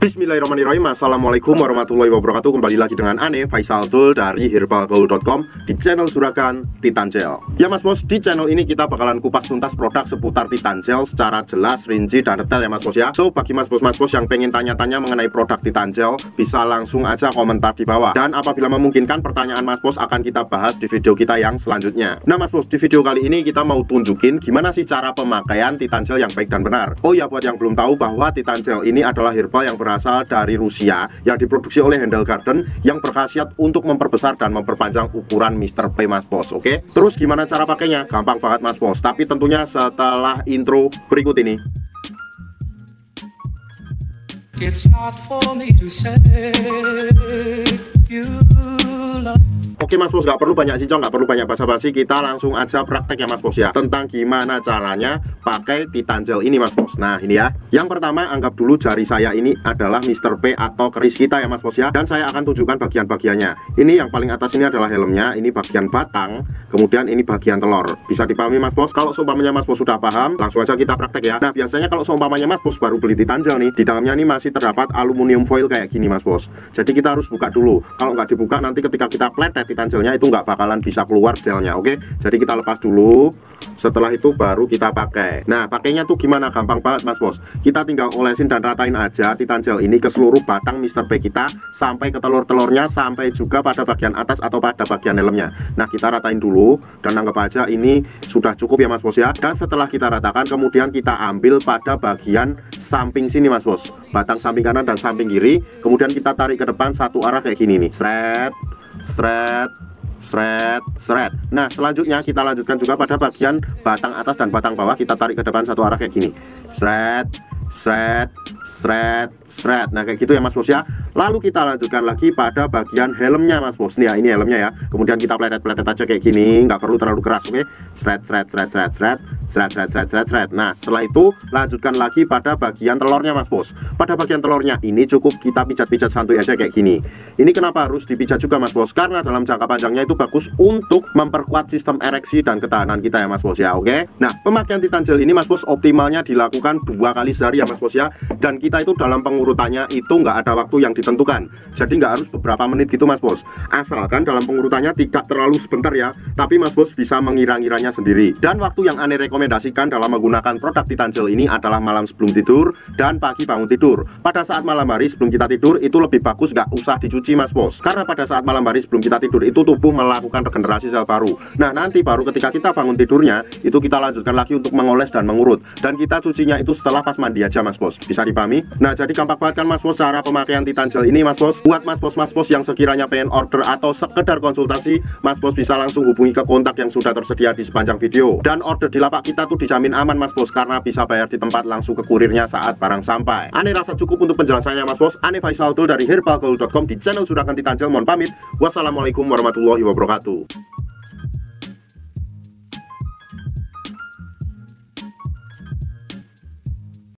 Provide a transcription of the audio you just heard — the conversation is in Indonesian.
Bismillahirrahmanirrahim. Assalamualaikum warahmatullahi wabarakatuh. Kembali lagi dengan Ane Faisal Tul dari herbalgaul.com di channel Juragan Titan Gel. Ya mas bos, di channel ini kita bakalan kupas tuntas produk seputar Titan Gel secara jelas, rinci, dan detail ya mas bos ya. So bagi mas bos yang pengen tanya-tanya mengenai produk Titan Gel, bisa langsung aja komentar di bawah. Dan apabila memungkinkan, pertanyaan mas bos akan kita bahas di video kita yang selanjutnya. Nah mas bos, di video kali ini kita mau tunjukin gimana sih cara pemakaian Titan Gel yang baik dan benar. Oh ya, buat yang belum tahu bahwa Titan Gel ini adalah herbal yang berasal dari Rusia, yang diproduksi oleh Handel Garden, yang berkhasiat untuk memperbesar dan memperpanjang ukuran Mr. P mas bos. Oke, terus gimana cara pakainya? Gampang banget mas bos, tapi tentunya setelah intro berikut ini. It's not for me to say you love. Oke mas bos, nggak perlu banyak cincong, nggak perlu banyak basa-basi, kita langsung aja praktek ya mas bos ya, tentang gimana caranya pakai Titan Gel ini mas bos. Nah ini ya, yang pertama anggap dulu jari saya ini adalah Mr. P atau keris kita ya mas bos ya, dan saya akan tunjukkan bagian-bagiannya. Ini yang paling atas ini adalah helmnya, ini bagian batang, kemudian ini bagian telur. Bisa dipahami mas bos? Kalau seumpamanya mas bos sudah paham, langsung aja kita praktek ya. Nah biasanya kalau seumpamanya mas bos baru beli Titan Gel nih, di dalamnya ini masih terdapat aluminium foil kayak gini mas bos. Jadi kita harus buka dulu. Kalau nggak dibuka, nanti ketika kita pletet Titan Gelnya itu nggak bakalan bisa keluar gelnya. Oke, jadi kita lepas dulu, setelah itu baru kita pakai. Nah pakainya tuh gimana? Gampang banget mas bos, kita tinggal olesin dan ratain aja Titan Gel ini ke seluruh batang Mr. P kita, sampai ke telur-telurnya, sampai juga pada bagian atas atau pada bagian dalamnya. Nah kita ratain dulu, dan anggap aja ini sudah cukup ya mas bos ya. Dan setelah kita ratakan, kemudian kita ambil pada bagian samping sini mas bos, batang samping kanan dan samping kiri, kemudian kita tarik ke depan satu arah kayak gini nih, seret seret. Nah selanjutnya kita lanjutkan juga pada bagian batang atas dan batang bawah, kita tarik ke depan satu arah kayak gini, seret. Nah kayak gitu ya mas bos ya. Lalu kita lanjutkan lagi pada bagian helmnya mas bos. Nih ya, ini helmnya ya. Kemudian kita pletet aja kayak gini, nggak perlu terlalu keras. Oke, seret. Nah setelah itu lanjutkan lagi pada bagian telurnya mas bos. Pada bagian telurnya ini cukup kita pijat-pijat santuy aja kayak gini. Ini kenapa harus dipijat juga mas bos? Karena dalam jangka panjangnya itu bagus untuk memperkuat sistem ereksi dan ketahanan kita ya mas bos ya. Oke, nah pemakaian Titan Gel ini mas bos optimalnya dilakukan 2 kali sehari ya mas bos ya. Dan kita itu dalam pengurutannya itu nggak ada waktu yang ditentukan, jadi nggak harus beberapa menit gitu mas bos, asalkan dalam pengurutannya tidak terlalu sebentar ya, tapi mas bos bisa mengira-ngiranya sendiri. Dan waktu yang Ane rekomendasikan dalam menggunakan produk Titan Gel ini adalah malam sebelum tidur dan pagi bangun tidur. Pada saat malam hari sebelum kita tidur itu lebih bagus nggak usah dicuci mas bos, karena pada saat malam hari sebelum kita tidur itu tubuh melakukan regenerasi sel baru. Nah nanti baru ketika kita bangun tidurnya itu kita lanjutkan lagi untuk mengoles dan mengurut, dan kita cucinya itu setelah pas mandi aja mas bos. Bisa dipahami? Nah jadi gampang banget kan mas bos cara pemakaian Titan Gel ini mas bos. Buat mas bos yang sekiranya pengen order atau sekedar konsultasi, mas bos bisa langsung hubungi ke kontak yang sudah tersedia di sepanjang video. Dan order di lapak kita tuh dijamin aman mas bos, karena bisa bayar di tempat langsung ke kurirnya saat barang sampai. Ane rasa cukup untuk penjelasannya mas bos. Ane Faisal Tul dari herbalgaul.com di channel Juragan Titan Gel. Mohon pamit. Wassalamualaikum warahmatullahi wabarakatuh.